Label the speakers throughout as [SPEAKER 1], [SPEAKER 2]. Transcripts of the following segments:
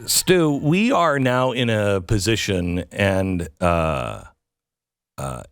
[SPEAKER 1] Stu, we are now in a position, and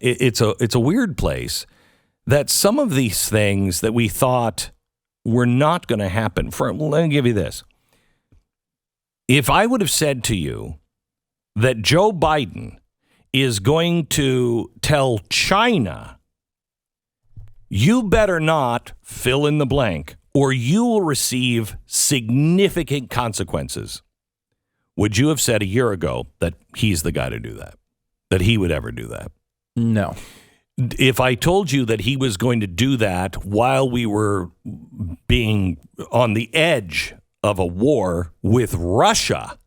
[SPEAKER 1] it's a weird place, that some of these things that we thought were not going to happen. Let me give you this. If I would have said to you that Joe Biden is going to tell China, you better not fill in the blank, or you will receive significant consequences, would you have said a year ago that he's the guy to do that? That he would ever do that?
[SPEAKER 2] No.
[SPEAKER 1] If I told you that he was going to do that while we were being on the edge of a war with Russia,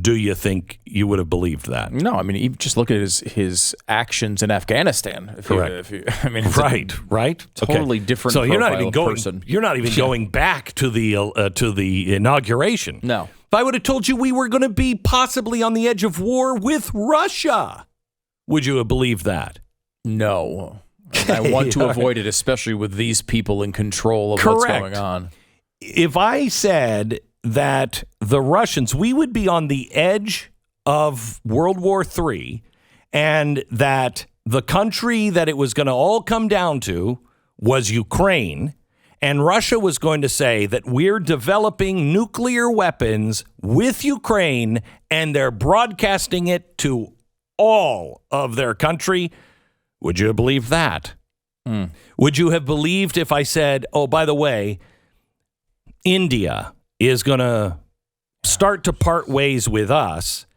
[SPEAKER 1] do you think you would have believed that?
[SPEAKER 2] No, I mean, you just look at his actions in Afghanistan.
[SPEAKER 1] Correct.
[SPEAKER 2] It's
[SPEAKER 1] right.
[SPEAKER 2] Totally different.
[SPEAKER 1] So you're not even going.
[SPEAKER 2] Person.
[SPEAKER 1] You're not even going back to the inauguration.
[SPEAKER 2] No.
[SPEAKER 1] If I would have told you we were going to be possibly on the edge of war with Russia, would you have believed that?
[SPEAKER 2] No. I want to avoid it, especially with these people in control of what's going on.
[SPEAKER 1] If I said that the Russians, we would be on the edge of World War III, and that the country that it was going to all come down to was Ukraine, and Russia was going to say that we're developing nuclear weapons with Ukraine, and they're broadcasting it to all of their country, would you have believed that? Would you have believed if I said, oh, by the way, India is going to start to part ways with us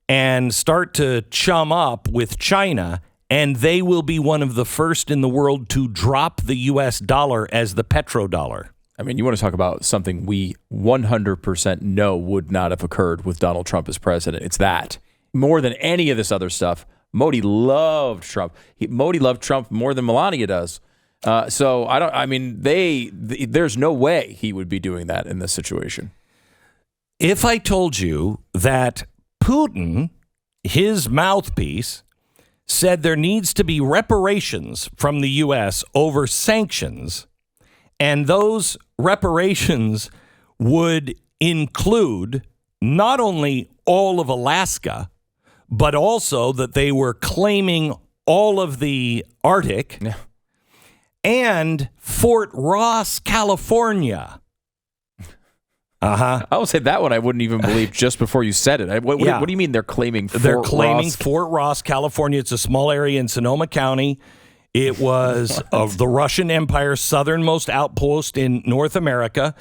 [SPEAKER 1] and start to chum up with China, and they will be one of the first in the world to drop the U.S. dollar as the petrodollar?
[SPEAKER 2] I mean, you want to talk about something we 100% know would not have occurred with Donald Trump as president. It's that. More than any of this other stuff, Modi loved Trump. Modi loved Trump more than Melania does. So there's no way he would be doing that in this situation.
[SPEAKER 1] If I told you that Putin, his mouthpiece, said there needs to be reparations from the U.S. over sanctions, and those reparations would include not only all of Alaska, but also that they were claiming all of the Arctic and Fort Ross, California.
[SPEAKER 2] I would say that one I wouldn't even believe just before you said it. What do you mean they're claiming Fort Ross?
[SPEAKER 1] Fort Ross, California. It's a small area in Sonoma County. It was of the Russian Empire's southernmost outpost in North America.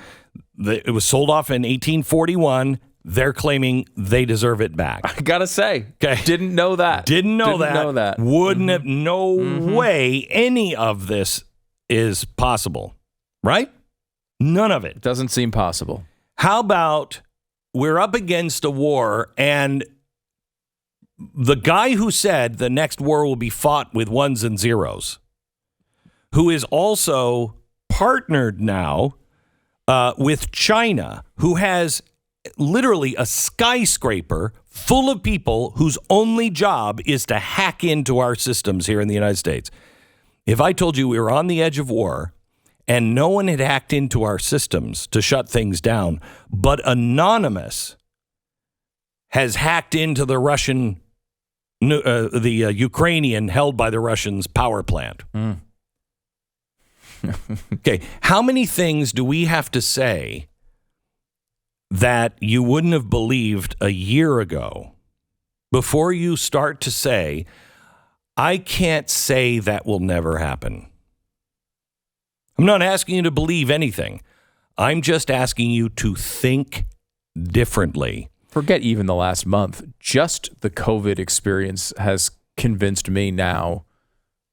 [SPEAKER 1] It was sold off in 1841. They're claiming they deserve it back.
[SPEAKER 2] I gotta say, didn't know that.
[SPEAKER 1] Didn't know that. Wouldn't have. No way any of this is possible. Right? None of it.
[SPEAKER 2] Doesn't seem possible.
[SPEAKER 1] How about we're up against a war, and the guy who said the next war will be fought with ones and zeros, who is also partnered now with China, who has literally a skyscraper full of people whose only job is to hack into our systems here in the United States. If I told you we were on the edge of war and no one had hacked into our systems to shut things down, but Anonymous has hacked into the Russian, Ukrainian held by the Russians power plant. Okay, how many things do we have to say that you wouldn't have believed a year ago before you start to say, I can't say that will never happen? I'm not asking you to believe anything. I'm just asking you to think differently.
[SPEAKER 2] Forget even the last month. Just the COVID experience has convinced me now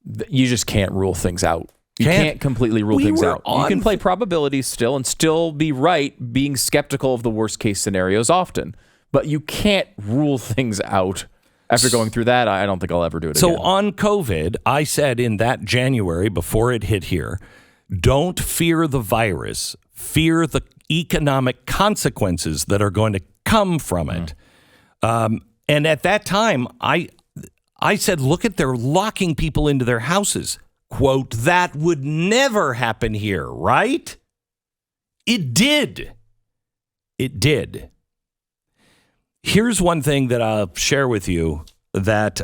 [SPEAKER 2] that you just can't rule things out. You can't completely rule things out. You can play probabilities still and still be right, being skeptical of the worst case scenarios often. But you can't rule things out. After going through that, I don't think I'll ever do it again.
[SPEAKER 1] So on COVID, I said in that January before it hit here, don't fear the virus, fear the economic consequences that are going to come from it. And at that time, I said, look at, they're locking people into their houses. Quote, that would never happen here, right? It did. It did. Here's one thing that I'll share with you that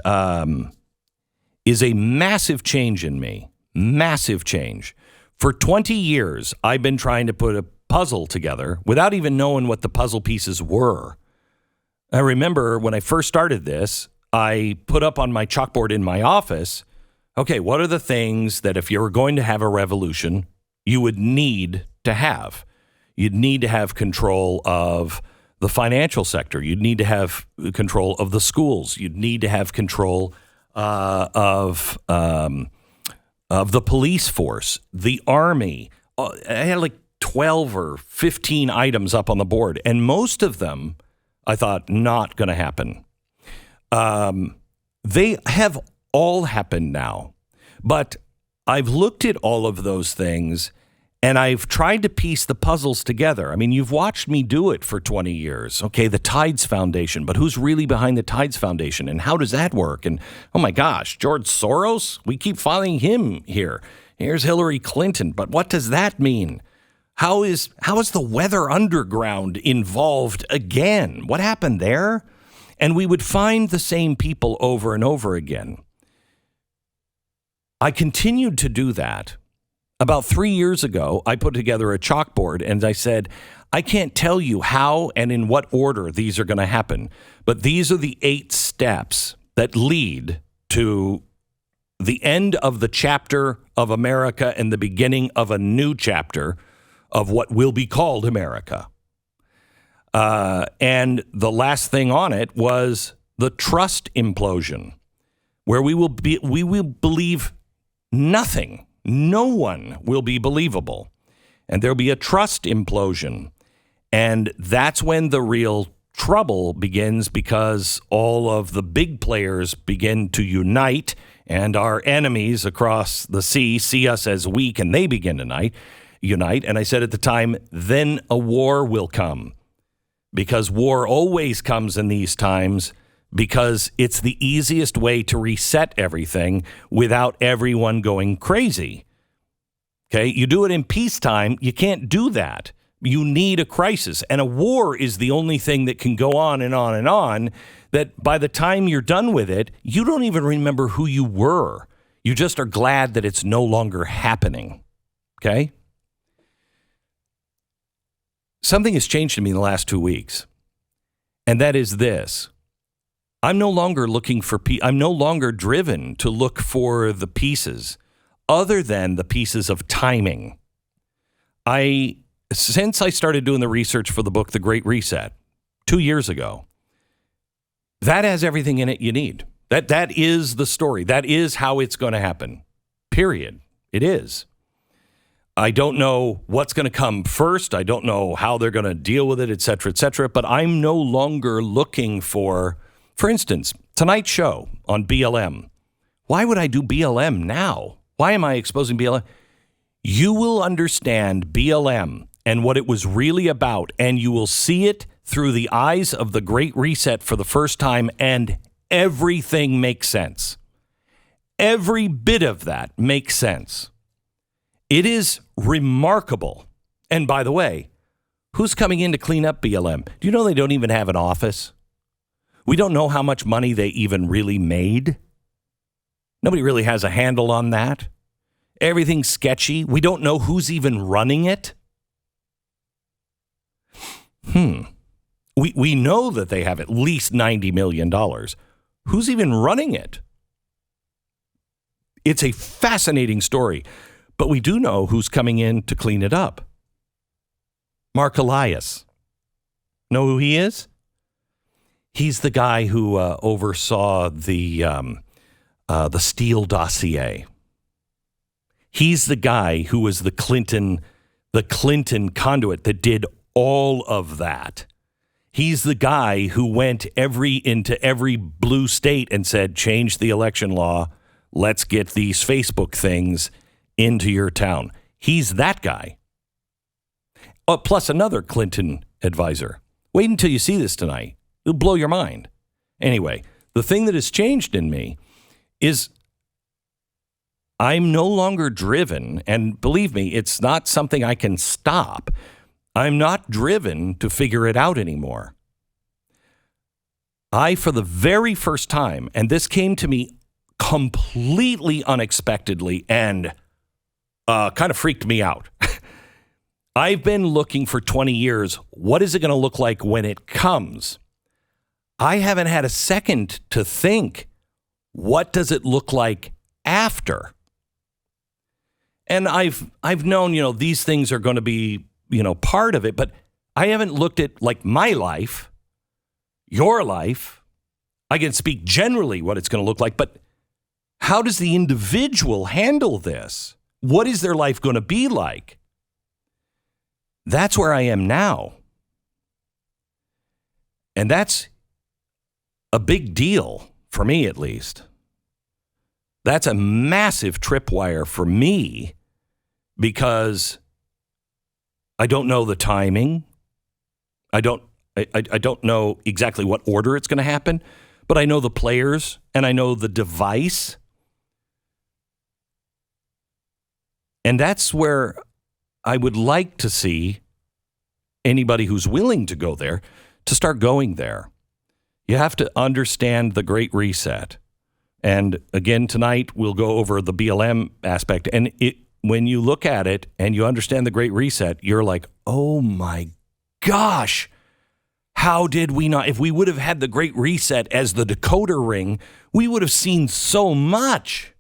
[SPEAKER 1] is a massive change in me. Massive change. For 20 years, I've been trying to put a puzzle together without even knowing what the puzzle pieces were. I remember when I first started this, I put up on my chalkboard in my office, okay, what are the things that if you were going to have a revolution, you would need to have? You'd need to have control of the financial sector. You'd need to have control of the schools. You'd need to have control of the police force, the army. I had like 12 or 15 items up on the board, and most of them I thought not going to happen. They have all happened now, but I've looked at all of those things and I've tried to piece the puzzles together. I mean, you've watched me do it for 20 years. Okay, the Tides Foundation, but who's really behind the Tides Foundation and how does that work? And oh my gosh, George Soros, we keep finding him here. Here's Hillary Clinton, but what does that mean? How is the Weather Underground involved again? What happened there? And we would find the same people over and over again. I continued to do that. About 3 years ago, I put together a chalkboard and I said, I can't tell you how and in what order these are going to happen, but these are the 8 steps that lead to the end of the chapter of America and the beginning of a new chapter of what will be called America. And the last thing on it was the trust implosion, where we will believe nothing. No one will be believable. And there'll be a trust implosion. And that's when the real trouble begins, because all of the big players begin to unite and our enemies across the sea see us as weak and they begin to unite. And I said at the time, then a war will come, because war always comes in these times, because it's the easiest way to reset everything without everyone going crazy. Okay, you do it in peacetime, you can't do that. You need a crisis. And a war is the only thing that can go on and on and on, that by the time you're done with it, you don't even remember who you were. You just are glad that it's no longer happening. Okay? Something has changed in me in the last 2 weeks. And that is this. I'm no longer I'm no longer driven to look for the pieces other than the pieces of timing. Since I started doing the research for the book, The Great Reset, 2 years ago, that has everything in it you need. That is the story. That is how it's going to happen. Period. It is. I don't know what's going to come first. I don't know how they're going to deal with it, et cetera, but I'm no longer looking for instance, tonight's show on BLM. Why would I do BLM now? Why am I exposing BLM? You will understand BLM and what it was really about, and you will see it through the eyes of the Great Reset for the first time, and everything makes sense. Every bit of that makes sense. It is remarkable. And by the way, who's coming in to clean up BLM? Do you know they don't even have an office? We don't know how much money they even really made. Nobody really has a handle on that. Everything's sketchy. We don't know who's even running it. We know that they have at least $90 million. Who's even running it? It's a fascinating story, but we do know who's coming in to clean it up. Mark Elias. Know who he is? He's the guy who oversaw the Steele dossier. He's the guy who was the Clinton conduit that did all of that. He's the guy who went into every blue state and said, change the election law. Let's get these Facebook things into your town. He's that guy. Plus another Clinton advisor. Wait until you see this tonight. It'll blow your mind. Anyway, the thing that has changed in me is I'm no longer driven, and believe me, it's not something I can stop. I'm not driven to figure it out anymore. for the very first time, and this came to me completely unexpectedly and kind of freaked me out. I've been looking for 20 years. What is it going to look like when it comes? I haven't had a second to think, what does it look like after? And I've known, these things are going to be, part of it, but I haven't looked at like my life, your life. I can speak generally what it's going to look like, but how does the individual handle this? What is their life going to be like? That's where I am now. And that's a big deal for me, at least. That's a massive tripwire for me because I don't know the timing. I don't know exactly what order it's going to happen, but I know the players and I know the device. And that's where I would like to see anybody who's willing to go there to start going there. You have to understand the Great Reset. And again, tonight we'll go over the BLM aspect. And when you look at it and you understand the Great Reset, you're like, oh my gosh, how did we not? If we would have had the Great Reset as the decoder ring, we would have seen so much.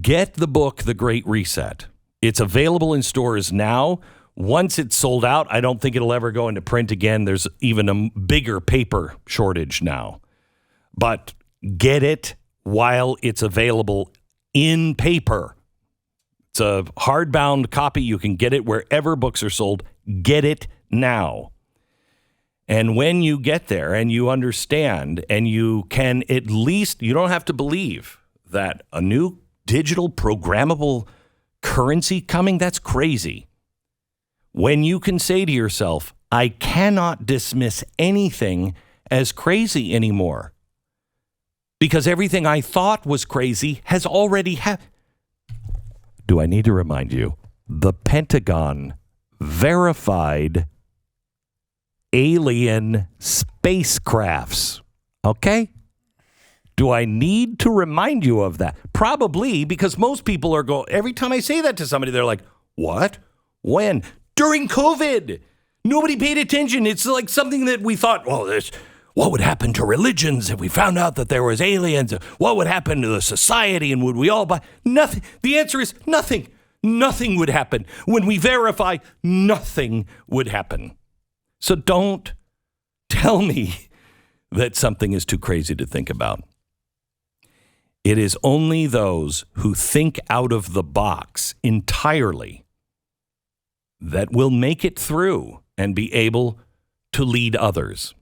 [SPEAKER 1] Get the book, The Great Reset. It's available in stores now. Once it's sold out, I don't think it'll ever go into print again. There's even a bigger paper shortage now. But get it while it's available in paper. It's a hardbound copy. You can get it wherever books are sold. Get it now. And when you get there and you understand and you can at least, you don't have to believe that a new digital programmable currency coming, that's crazy. When you can say to yourself, I cannot dismiss anything as crazy anymore because everything I thought was crazy has already happened. Do I need to remind you? The Pentagon verified alien spacecrafts. Okay? Do I need to remind you of that? Probably, because most people are going, every time I say that to somebody, they're like, what? When? During COVID. Nobody paid attention. It's like something that we thought, well, what would happen to religions if we found out that there was aliens? What would happen to the society? And would we all buy? Nothing. The answer is nothing. Nothing would happen. When we verify, nothing would happen. So don't tell me that something is too crazy to think about. It is only those who think out of the box entirely that will make it through and be able to lead others.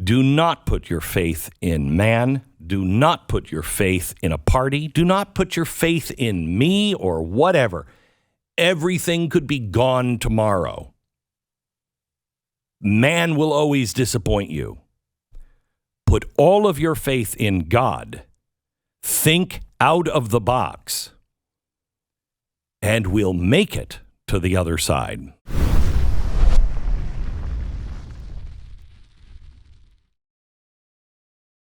[SPEAKER 1] Do not put your faith in man. Do not put your faith in a party. Do not put your faith in me or whatever. Everything could be gone tomorrow. Man will always disappoint you. Put all of your faith in God. Think out of the box. And we'll make it to the other side.